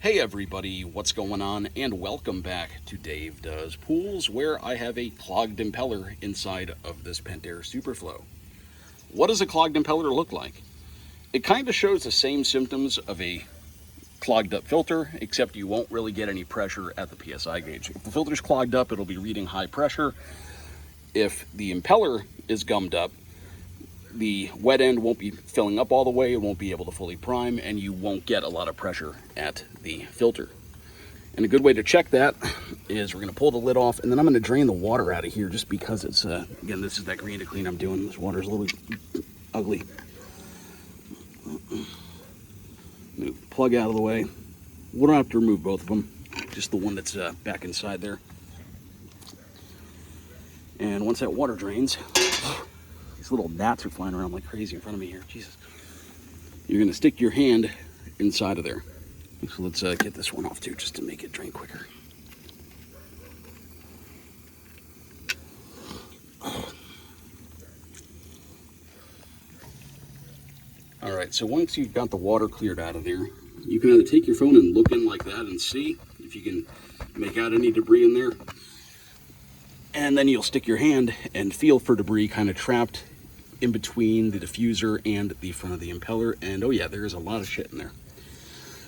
Hey everybody, what's going on? And welcome back to Dave Does Pools, where I have a clogged impeller inside of this Pentair Superflow. What does a clogged impeller look like? It kind of shows the same symptoms of a clogged up filter, except you won't really get any pressure at the PSI gauge. If the filter's clogged up, it'll be reading high pressure. If the impeller is gummed up, the wet end won't be filling up all the way, it won't be able to fully prime, and you won't get a lot of pressure at the filter. And a good way to check that is we're going to pull the lid off, and then I'm going to drain the water out of here just because it's, again, this is that green to clean I'm doing. This water's a little ugly. Move the plug out of the way. We don't have to remove both of them, just the one that's back inside there. And once that water drains, these little gnats are flying around like crazy in front of me here. Jesus. You're going to stick your hand inside of there. So let's get this one off too, just to make it drain quicker. All right, so once you've got the water cleared out of there, you can either take your phone and look in like that and see if you can make out any debris in there. And then you'll stick your hand and feel for debris kind of trapped in between the diffuser and the front of the impeller. And oh yeah, there's a lot of shit in there.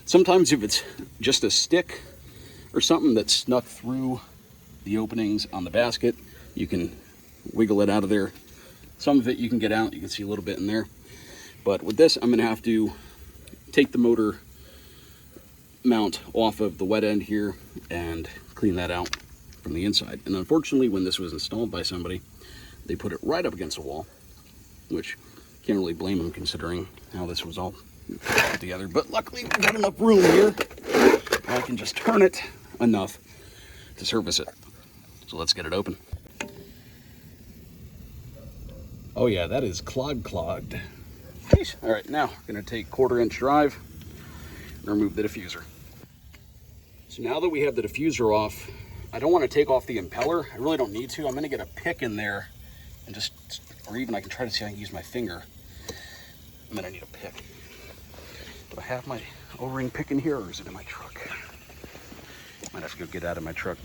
Sometimes if it's just a stick or something that snuck through the openings on the basket, you can wiggle it out of there. Some of it you can get out, you can see a little bit in there. But with this, I'm gonna have to take the motor mount off of the wet end here and clean that out from the inside. And unfortunately, when this was installed by somebody, they put it right up against the wall, which can't really blame them considering how this was all put together. But luckily, we've got enough room here I can just turn it enough to service it. So let's get it open. Oh yeah, that is clogged. Jeez. All right, now we're gonna take 1/4 inch drive and remove the diffuser. So now that we have the diffuser off, I don't want to take off the impeller. I really don't need to. I'm gonna get a pick in there and just, or even I can try to see if I can use my finger. And then I need a pick. Do I have my O-ring pick in here, or is it in my truck? Might have to go get out of my truck.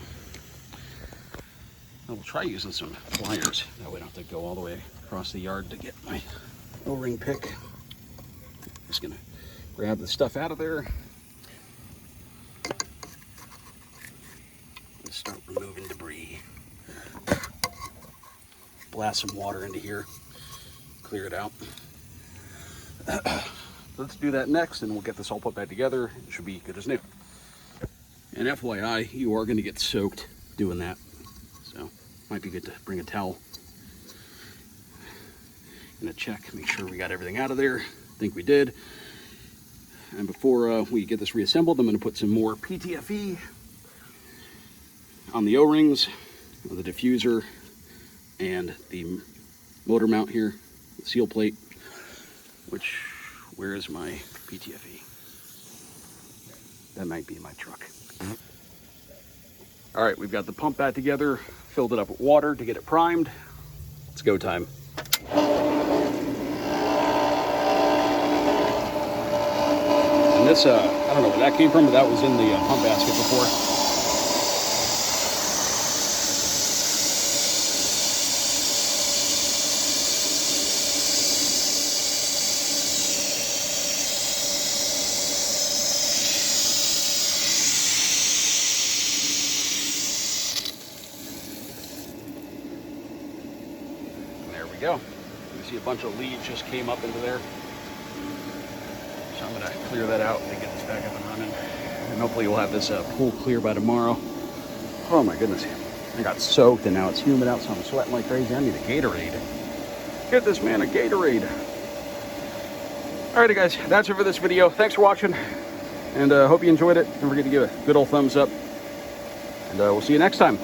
I will try using some pliers. That way I don't have to go all the way across the yard to get my O-ring pick. Just gonna grab the stuff out of there. And start removing debris. Blast some water into here, clear it out. Let's do that next, and we'll get this all put back together. It should be good as new. And FYI, you are going to get soaked doing that, so might be good to bring a towel. Gonna check, make sure we got everything out of there. I think we did. And before we get this reassembled, I'm going to put some more PTFE on the O-rings, the diffuser, and the motor mount here, the seal plate, which, where is my PTFE? That might be in my truck. All right, we've got the pump back together, filled it up with water to get it primed. It's go time. And this, I don't know where that came from, but that was in the pump basket before. Go. You see a bunch of leaves just came up into there. So I'm gonna clear that out and get this back up and running. And hopefully we'll have this pool clear by tomorrow. Oh my goodness. I got soaked and now it's humid out, so I'm sweating like crazy. I need a Gatorade. Get this man a Gatorade. Alrighty guys, that's it for this video. Thanks for watching, and hope you enjoyed it. Don't forget to give it a good old thumbs up. And we'll see you next time.